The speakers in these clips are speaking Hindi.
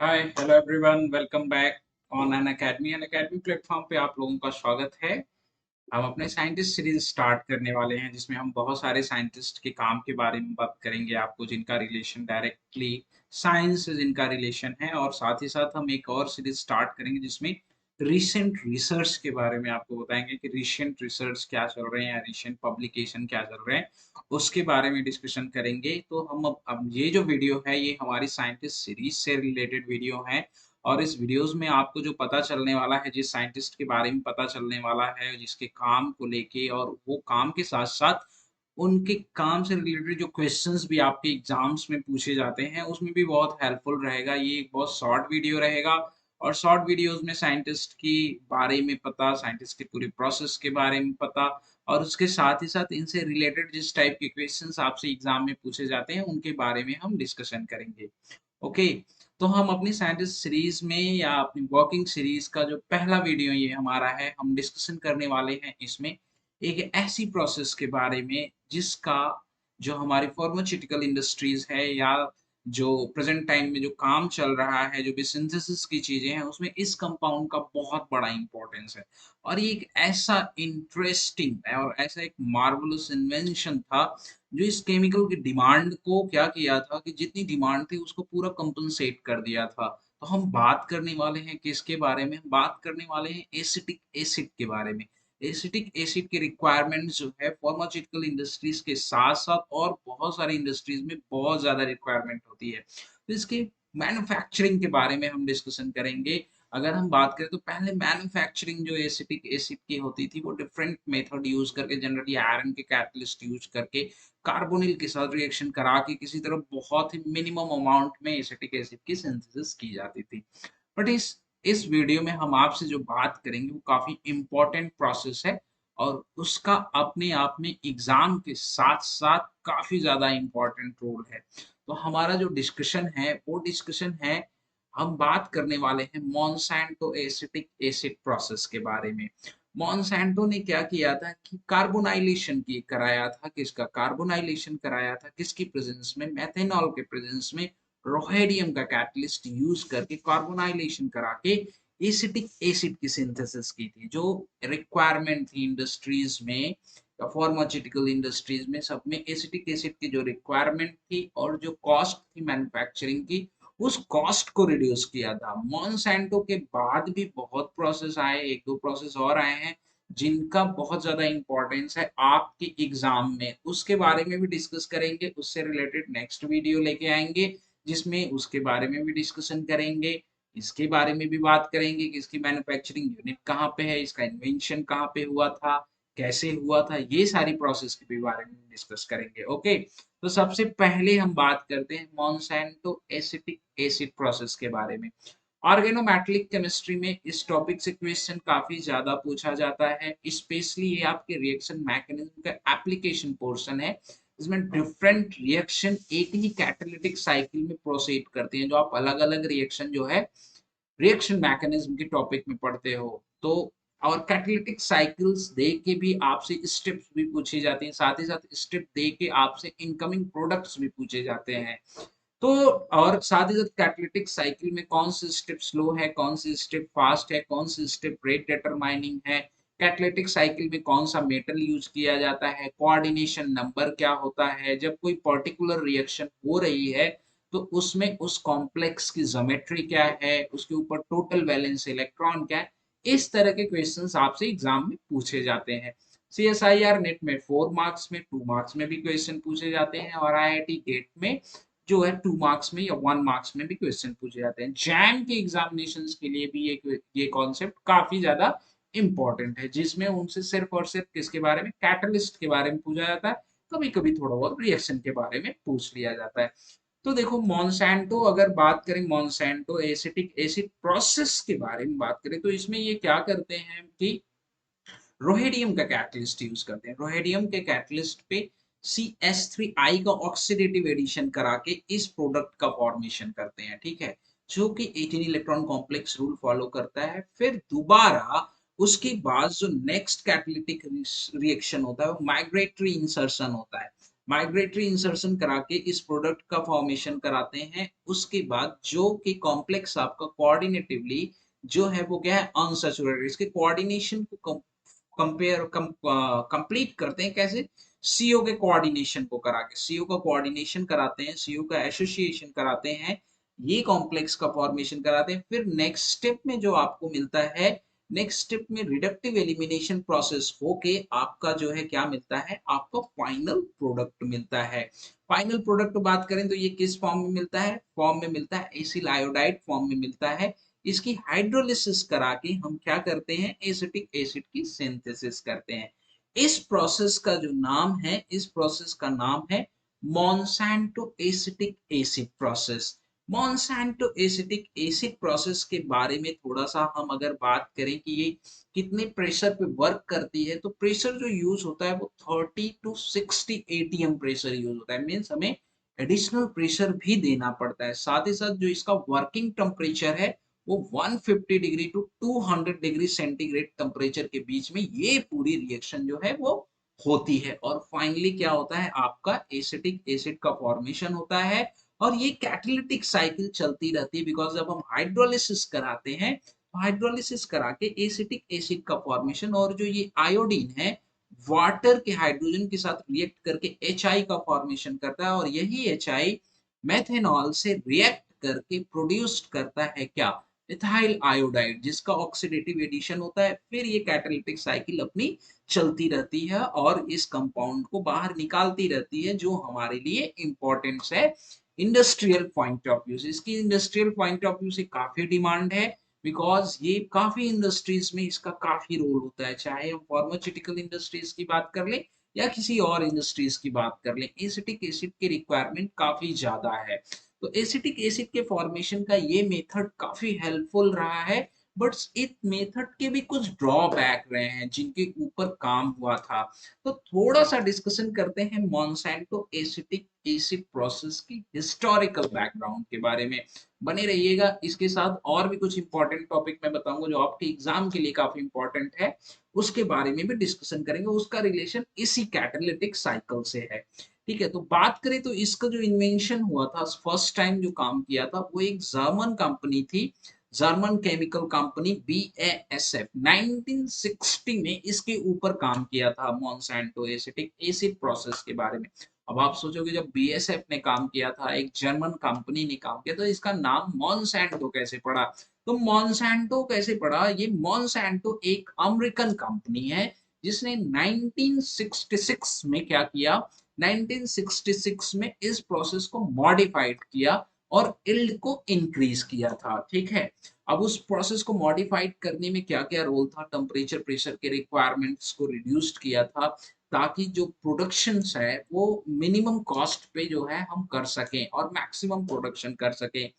Hi hello everyone, welcome back on an academy platform पे आप लोगों का स्वागत है। हम अपने साइंटिस्ट सीरीज स्टार्ट करने वाले हैं जिसमें हम बहुत सारे साइंटिस्ट के काम के बारे में बात करेंगे, आपको जिनका रिलेशन डायरेक्टली साइंस से जिनका रिलेशन है, और साथ ही साथ हम एक और सीरीज स्टार्ट करेंगे जिसमें रिसेंट रिसर्च के बारे में आपको बताएंगे कि रिसेंट रिसर्च क्या चल रहे हैं या रिसेंट पब्लिकेशन क्या चल रहे हैं, उसके बारे में डिस्कशन करेंगे। तो हम अब ये जो वीडियो है ये हमारी साइंटिस्ट सीरीज से रिलेटेड वीडियो है, और इस वीडियोस में आपको जो पता चलने वाला है, जिस साइंटिस्ट के बारे में पता चलने वाला है, जिसके काम को लेके, और वो काम के साथ साथ उनके काम से रिलेटेड जो क्वेश्चंस भी आपके एग्जाम्स में पूछे जाते हैं उसमें भी बहुत हेल्पफुल रहेगा। ये एक बहुत शॉर्ट वीडियो रहेगा, और शॉर्ट वीडियोस में साइंटिस्ट की बारे में पता, साइंटिस्ट के पूरे प्रोसेस के बारे में पता, और उसके साथ ही साथ इनसे रिलेटेड जिस टाइप के क्वेश्चंस आपसे एग्जाम में पूछे जाते हैं उनके बारे में हम डिस्कशन करेंगे। ओके, तो हम अपनी साइंटिस्ट सीरीज में या अपनी वर्किंग सीरीज का जो पहला वीडियो ये हमारा है, हम डिस्कशन करने वाले हैं इसमें एक ऐसी प्रोसेस के बारे में जिसका जो हमारी फार्मास्यूटिकल इंडस्ट्रीज है, या जो प्रेजेंट टाइम में जो काम चल रहा है, जो भी सिंथेसिस की चीजें हैं, उसमें इस कंपाउंड का बहुत बड़ा इंपॉर्टेंस है। और ये एक ऐसा इंटरेस्टिंग और ऐसा एक मार्वलस इन्वेंशन था जो इस केमिकल की डिमांड को क्या किया था कि जितनी डिमांड थी उसको पूरा कंपनसेट कर दिया था। तो हम बात करने वाले हैं किसके बारे में? हम बात करने वाले हैं एसिटिक एसिड के बारे में। एसिटिक एसिड की रिक्वायरमेंट जो है फार्मास्यूटिकल इंडस्ट्रीज के साथ साथ और बहुत सारी इंडस्ट्रीज में बहुत ज्यादा रिक्वायरमेंट होती है। तो इसके मैन्युफैक्चरिंग के बारे में हम डिस्कशन करेंगे। अगर हम बात करें तो पहले मैन्युफैक्चरिंग जो एसिटिक एसिड की होती थी वो डिफरेंट मेथड यूज करके, जनरली आयरन के कैटलिस्ट यूज करके, कार्बोनिल के साथ रिएक्शन करा के किसी तरह बहुत ही मिनिमम अमाउंट में एसिटिक एसिड की सिंथेसिस की जाती थी। बट इस वीडियो में हम आपसे जो बात करेंगे वो काफी इम्पोर्टेंट प्रोसेस है, और उसका अपने आप में एग्जाम के साथ साथ काफी ज्यादा इम्पोर्टेंट रोल है। तो हमारा जो डिस्कशन है वो डिस्कशन है, हम बात करने वाले हैं मॉन्सैंटो एसिटिक एसिड प्रोसेस के बारे में। मॉन्सैंटो ने क्या किया था कि कार्बोनाइलेशन की कराया था, किसका कार्बोनाइलेशन कराया था, किसकी प्रेजेंस में? मेथेनॉल के प्रेजेंस में रोहेडियम का कैटलिस्ट यूज करके कार्बोनाइलेशन करा के एसिटिक एसिड की सिंथेसिस की थी। जो रिक्वायरमेंट थी इंडस्ट्रीज में या फार्मास्यूटिकल इंडस्ट्रीज में, सब में एसिटिक एसिड की जो रिक्वायरमेंट थी और जो कॉस्ट थी मैन्युफैक्चरिंग की, उस कॉस्ट को रिड्यूस किया था। मॉन्सैंटो के बाद भी बहुत प्रोसेस आए, एक दो प्रोसेस और आए हैं जिनका बहुत ज्यादा इंपॉर्टेंस है आपके एग्जाम में, उसके बारे में भी डिस्कस करेंगे। उससे रिलेटेड नेक्स्ट वीडियो लेके आएंगे जिसमें उसके बारे में भी डिस्कशन करेंगे, इसके बारे में भी बात करेंगे कि इसकी मैन्युफैक्चरिंग यूनिट कहाँ पे है, इसका इन्वेंशन कहाँ पे हुआ था, कैसे हुआ था, ये सारी प्रोसेस के भी बारे में डिस्कस करेंगे। ओके, तो सबसे पहले हम बात करते हैं मॉन्सैंटो एसिटिक एसिड प्रोसेस के बारे में। ऑर्गेनोमेटेलिक केमिस्ट्री में इस टॉपिक से क्वेश्चन काफी ज्यादा पूछा जाता है, स्पेशली ये आपके रिएक्शन मैकेनिज्म का एप्लीकेशन पोर्शन है। इसमें डिफरेंट रिएक्शन एक ही कैटालिटिक साइकिल में प्रोसीड करते हैं, जो आप अलग अलग रिएक्शन जो है रिएक्शन मैकेनिज्म के टॉपिक में पढ़ते हो। तो और कैटालिटिक साइकिल्स दे के भी आपसे स्टेप्स भी पूछी जाती हैं, साथ ही साथ स्टेप दे के आपसे इनकमिंग प्रोडक्ट्स भी पूछे जाते हैं। तो और साथ ही साथ कैटालिटिक साइकिल में कौन सी स्टेप स्लो है, कौन सी स्टेप फास्ट है, कौन सी स्टेप रेट डिटरमाइनिंग है, कैटालिटिक साइकिल में कौन सा मेटल यूज किया जाता है, कोऑर्डिनेशन नंबर क्या होता है, जब कोई पर्टिकुलर रिएक्शन हो रही है तो उसमें उस कॉम्प्लेक्स की ज्योमेट्री क्या है, उसके ऊपर टोटल वैलेंस इलेक्ट्रॉन क्या है। इस तरह के क्वेश्चंस आपसे एग्जाम में पूछे जाते हैं। CSIR नेट में 4 मार्क्स में, 2 मार्क्स में भी क्वेश्चन पूछे जाते हैं, और IIT गेट में जो है 2 मार्क्स में या 1 मार्क्स में भी क्वेश्चन पूछे जाते हैं। जैम के एग्जामिनेशन के लिए भी ये कॉन्सेप्ट काफी ज्यादा इंपॉर्टेंट है, जिसमें उनसे सिर्फ और सिर्फ किसके बारे में? कैटलिस्ट के बारे में पूछा जाता है, कभी कभी थोड़ा बहुत रिएक्शन के बारे में पूछ लिया जाता है। तो देखो मॉन्सैंटो, अगर बात करें मॉन्सैंटो एसिटिक एसिड प्रोसेस के बारे में बात करें तो इसमें ये क्या करते हैं कि रोहेडियम का कैटलिस्ट यूज करते हैं। रोहेडियम के कैटलिस्ट पे CH3I का ऑक्सीडेटिव एडिशन करा के इस प्रोडक्ट का फॉर्मेशन करते हैं, ठीक है, जो कि 18 इलेक्ट्रॉन कॉम्प्लेक्स रूल फॉलो करता है। फिर दोबारा उसके बाद जो नेक्स्ट कैटालिटिक रिएक्शन होता है वो माइग्रेटरी इंसर्शन होता है। माइग्रेटरी इंसर्शन करा के इस प्रोडक्ट का फॉर्मेशन कराते हैं। उसके बाद जो कि कॉम्प्लेक्स आपका कोऑर्डिनेटिवली जो है वो क्या है, अनसैचुरेटेड, इसके कोऑर्डिनेशन को कंप्लीट करते हैं कैसे, सीओ के कोऑर्डिनेशन को करा के, सीओ का कोऑर्डिनेशन कराते हैं, सीओ का एसोसिएशन कराते हैं, ये कॉम्प्लेक्स का फॉर्मेशन कराते हैं। फिर नेक्स्ट स्टेप में जो आपको मिलता है, नेक्स्ट स्टेप में रिडक्टिव एलिमिनेशन प्रोसेस होके आपका जो है क्या मिलता है, आपको फाइनल प्रोडक्ट मिलता है। फाइनल प्रोडक्ट बात करें तो ये किस फॉर्म में मिलता है, फॉर्म में मिलता है एसिल आयोडाइड फॉर्म में मिलता है। इसकी हाइड्रोलिसिस करा के हम क्या करते हैं, एसिटिक एसिड की सिंथेसिस करते हैं। इस प्रोसेस का जो नाम है, इस प्रोसेस का नाम है Monsanto acetic acid process. Monsanto acetic acid process के बारे में थोड़ा सा हम अगर बात करें कि ये कितने प्रेशर पे वर्क करती है, तो प्रेशर जो यूज होता है वो 30 टू 60 एटीएम प्रेशर यूज होता है। मीन्स हमें एडिशनल प्रेशर भी देना पड़ता है। साथ ही साथ जो इसका वर्किंग टेम्परेचर है वो 150 degree to 200 degree centigrade temperature के बीच में ये पूरी रिएक्शन जो है वो होती है। और फाइनली क्या होता है, आपका एसिटिक एसिड का फॉर्मेशन होता है। और ये कैटालिटिक साइकिल चलती रहती है, बिकॉज जब हम हाइड्रोलिसिस कराते हैं तो हाइड्रोलिसिस करा के एसिटिक एसिड का फॉर्मेशन, और जो ये आयोडीन है वाटर के हाइड्रोजन के साथ रिएक्ट करके एच का फॉर्मेशन करता है, और यही एच मेथेनॉल से रिएक्ट करके प्रोड्यूस्ड करता है क्या, इथाइल आयोडाइड, जिसका ऑक्सीडेटिव एडिशन होता है। फिर ये कैटालिटिक साइकिल अपनी चलती रहती है और इस कंपाउंड को बाहर निकालती रहती है, जो हमारे लिए इंपॉर्टेंस है इंडस्ट्रियल पॉइंट ऑफ व्यू से। इसकी इंडस्ट्रियल पॉइंट ऑफ व्यू से काफी डिमांड है, बिकॉज ये काफी इंडस्ट्रीज में इसका काफी रोल होता है। चाहे हम फार्मास्यूटिकल इंडस्ट्रीज की बात कर लें या किसी और इंडस्ट्रीज की बात कर लें, एसिटिक एसिड की रिक्वायरमेंट काफी ज्यादा है। तो एसिटिक एसिड के फॉर्मेशन का ये मेथड काफी हेल्पफुल रहा है। बट इस मेथड के भी कुछ ड्रॉबैक रहे हैं जिनके ऊपर काम हुआ था। तो थोड़ा सा डिस्कशन करते हैं मॉन्सैंटो एसिटिक एसिड प्रोसेस की हिस्टोरिकल बैकग्राउंड के बारे में। बने रहिएगा, इसके साथ और भी कुछ इंपॉर्टेंट टॉपिक मैं बताऊंगा जो आपके एग्जाम के लिए काफी इंपॉर्टेंट है, उसके बारे में भी डिस्कशन करेंगे। उसका रिलेशन इसी कैटालिटिक साइकिल से है। ठीक है, तो बात करें तो इसका जो इन्वेंशन हुआ था, फर्स्ट टाइम जो काम किया था वो एक जर्मन कंपनी थी, जर्मन केमिकल कंपनी BASF। 1960 में इसके ऊपर काम किया था, मॉन्सैंटो एसिटिक एसिड प्रोसेस के बारे में। अब आप सोचोगे जब BASF ने काम किया था, एक जर्मन कंपनी ने काम किया, तो इसका नाम मॉन्सैंटो कैसे पड़ा। तो मॉन्सैंटो कैसे पड़ा, ये मॉन्सैंटो एक अमेरिकन कंपनी है जिसने 1966 में क्या किया, 1966 में इस प्रोसेस को मॉडिफाइड किया और इल्ड को इंक्रीज किया था। ठीक है, अब उस प्रोसेस को मॉडिफाइड करने में क्या क्या रोल था, टेम्परेचर प्रेशर के रिक्वायरमेंट्स को रिड्यूस्ड किया था, ताकि जो प्रोडक्शंस है वो मिनिमम कॉस्ट पे जो है हम कर सकें और मैक्सिमम प्रोडक्शन कर सकें।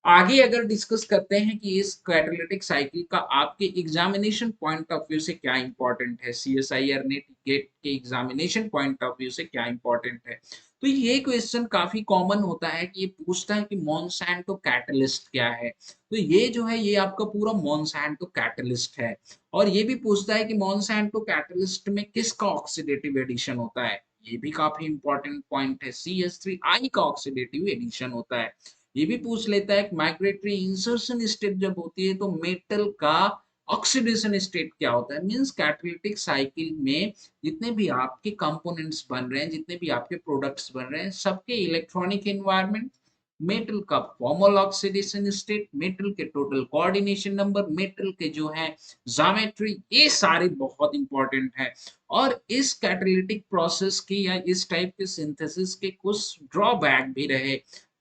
आगे अगर डिस्कस करते हैं कि इस कैटालिटिक साइकिल का आपके एग्जामिनेशन पॉइंट ऑफ व्यू से क्या इंपॉर्टेंट है, CSIR नेट गेट के एग्जामिनेशन पॉइंट ऑफ व्यू से क्या इंपॉर्टेंट है, तो ये क्वेश्चन काफी कॉमन होता है कि ये पूछता है कि मॉन्सैंटो कैटलिस्ट क्या है। तो ये जो है ये आपका पूरा मॉन्सैंटो कैटलिस्ट है। और ये भी पूछता है कि मॉन्सैंटो कैटलिस्ट में किसका ऑक्सीडेटिव एडिशन होता है, ये भी काफी इंपॉर्टेंट पॉइंट है, CH3I का ऑक्सीडेटिव एडिशन होता है। ये भी पूछ लेता है कि माइग्रेटरी इंसर्शन स्टेट जब होती है तो मेटल का ऑक्सीडेशन स्टेट क्या होता है। मींस कैटालिटिक साइकिल में जितने भी आपके कंपोनेंट्स बन रहे हैं, जितने भी आपके प्रोडक्ट्स बन रहे हैं, सबके इलेक्ट्रॉनिक एनवायरनमेंट, मेटल का फॉर्मल ऑक्सीडेशन स्टेट, मेटल के टोटल कोऑर्डिनेशन नंबर, मेटल के जो है ज्योमेट्री, ये सारे बहुत इंपॉर्टेंट है। और इस कैटालिटिक प्रोसेस की या इस टाइप के सिंथेसिस के कुछ ड्रॉबैक भी रहे।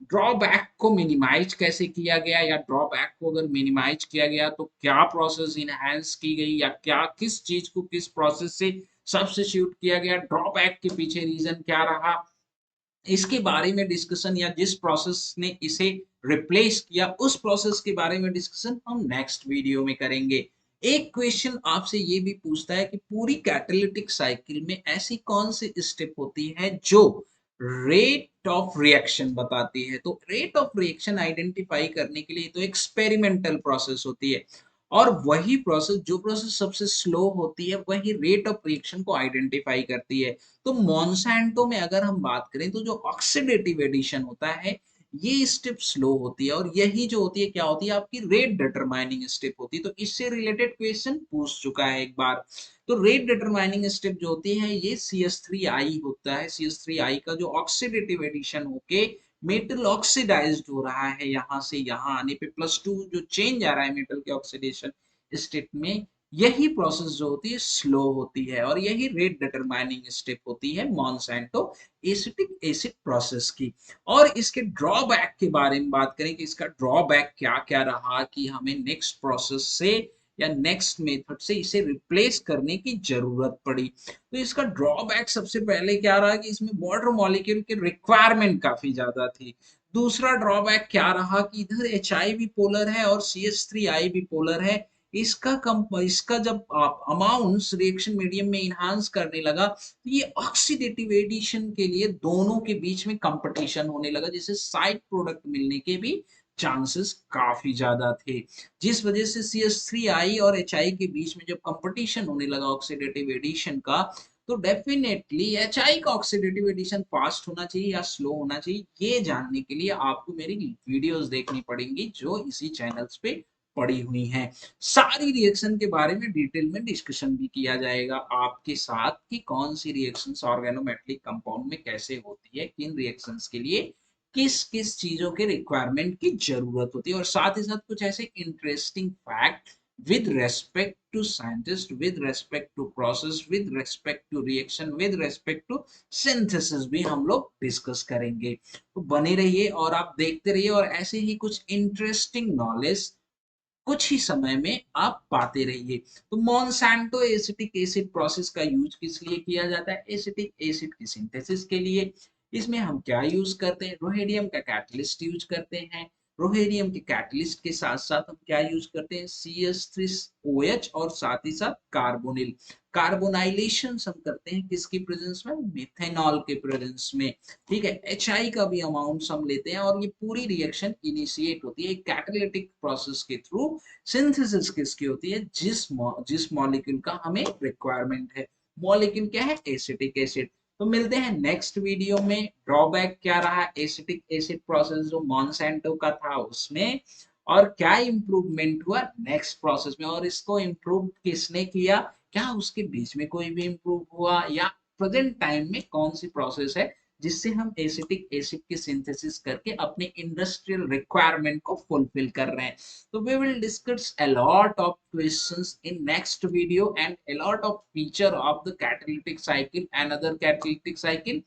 ड्रॉबैक को मिनिमाइज कैसे किया गया, या ड्रॉबैक को अगर मिनिमाइज किया गया तो क्या प्रोसेस इनहेंस की गई, या क्या किस चीज को किस प्रोसेस से सब्स्टिट्यूट किया गया, ड्रॉबैक के पीछे रीजन क्या रहा, इसके बारे में डिस्कशन, या जिस प्रोसेस ने इसे रिप्लेस किया उस प्रोसेस के बारे में डिस्कशन हम नेक्स्ट वीडियो में करेंगे। एक क्वेश्चन आपसे ये भी पूछता है कि पूरी कैटालिटिक साइकिल में ऐसी कौन सी स्टेप होती है जो रेट ऑफ रिएक्शन बताती है। तो रेट ऑफ रिएक्शन आइडेंटिफाई करने के लिए तो एक्सपेरिमेंटल प्रोसेस होती है, और वही प्रोसेस, जो प्रोसेस सबसे स्लो होती है, वही रेट ऑफ रिएक्शन को आइडेंटिफाई करती है। तो मॉन्सैंटो में अगर हम बात करें तो जो ऑक्सीडेटिव एडिशन होता है, ये स्टेप स्लो होती है, और यही जो होती है क्या होती है, आपकी रेट डिटरमाइनिंग स्टेप होती है। तो इससे रिलेटेड क्वेश्चन पूछ चुका है एक बार। तो रेट डिटरमाइनिंग स्टेप जो होती है, ये CH3I होता है। CH3I का जो ऑक्सीडेटिव एडिशन होके मेटल ऑक्सीडाइज्ड हो रहा है, यहाँ से यहाँ आने पे +2 जो चेंज आ रहा है मेटल के ऑक्सीडेशन स्टेट में, यही प्रोसेस जो होती है स्लो होती है, और यही रेट डिटरमाइनिंग स्टेप होती है मॉन्सैंटो एसिटिक एसिड प्रोसेस की। और इसके ड्रॉबैक के बारे में बात करें कि इसका ड्रॉबैक क्या क्या रहा, कि हमें नेक्स्ट प्रोसेस से या नेक्स्ट मेथड से इसे रिप्लेस करने की जरूरत पड़ी। तो इसका ड्रॉबैक सबसे पहले क्या रहा कि इसमें वाटर मॉलिक्यूल की रिक्वायरमेंट काफी ज्यादा थी। दूसरा ड्रॉबैक क्या रहा कि इधर HI भी पोलर है और CH3I भी पोलर है। इसका जब अमाउंट्स रिएक्शन मीडियम में इनहांस करने लगा, तो ये ऑक्सीडेटिव एडिशन के लिए दोनों के बीच में कंपटीशन होने लगा, जिससे साइड प्रोडक्ट मिलने के भी चांसेस काफी ज्यादा थे। जिस वजह से CH3I और HI के बीच में जब कंपटीशन होने लगा ऑक्सीडेटिव एडिशन का, तो डेफिनेटली HI का ऑक्सीडेटिव एडिशन फास्ट होना चाहिए या स्लो होना चाहिए, ये जानने के लिए आपको मेरी वीडियोस देखनी पड़ेंगी जो इसी चैनल्स पे पड़ी हुई हैं। सारी रिएक्शन के बारे में डिटेल में डिस्कशन भी किया जाएगा आपके साथ, कि कौन सी रिएक्शंस ऑर्गेनोमेटेलिक कंपाउंड में कैसे होती है, किन रिएक्शंस के लिए किस किस चीजों के रिक्वायरमेंट की जरूरत होती है, और साथ ही साथ कुछ ऐसे interesting fact with respect to scientist, with respect to process, with respect to reaction, with respect to synthesis भी हम लोग डिस्कस करेंगे। तो बने रहिए और आप देखते रहिए, और ऐसे ही कुछ इंटरेस्टिंग नॉलेज कुछ ही समय में आप पाते रहिए। तो मॉन्सैंटो एसिटिक एसिड प्रोसेस का यूज किस लिए किया जाता है? एसिटिक एसिड की सिंथेसिस के लिए। इसमें हम क्या यूज करते हैं? रोहेडियम का कैटलिस्ट यूज करते हैं। रोहेडियम के कैटलिस्ट के साथ साथ हम क्या यूज करते हैं? CH3OH, और साथ ही साथ कार्बोनिल। कार्बोनाइलेशन हम करते हैं किसकी प्रेजेंस में? मिथेनॉल के प्रेजेंस में। ठीक है, HI का भी अमाउंट हम लेते हैं, और ये पूरी रिएक्शन इनिशिएट होती है कैटालिटिक प्रोसेस के थ्रू। सिंथेसिस किसकी होती है? जिस मॉलिक्यूल का हमें रिक्वायरमेंट है। मॉलिक्यूल क्या है? Acetic acid. तो मिलते हैं नेक्स्ट वीडियो में। ड्रॉबैक क्या रहा एसिटिक एसिड प्रोसेस जो मॉन्सैंटो का था उसमें, और क्या इंप्रूवमेंट हुआ नेक्स्ट प्रोसेस में, और इसको इम्प्रूव किसने किया, क्या उसके बीच में कोई भी इम्प्रूव हुआ, या प्रेजेंट टाइम में कौन सी प्रोसेस है जिससे हम एसिटिक एसिड की सिंथेसिस करके अपने इंडस्ट्रियल रिक्वायरमेंट को फुलफिल कर रहे हैं। तो we will discuss a lot of questions in next video, and a lot of feature of the catalytic cycle and other catalytic cycle.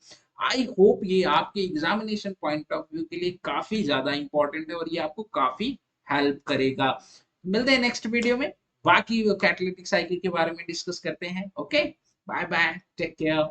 I hope ये आपके एग्जामिनेशन पॉइंट ऑफ व्यू के लिए काफी ज्यादा इंपॉर्टेंट है, और ये आपको काफी हेल्प करेगा। मिलते हैं नेक्स्ट वीडियो में, बाकी कैटालिटिक साइकिल के बारे में डिस्कस करते हैं। Okay, bye bye, take care.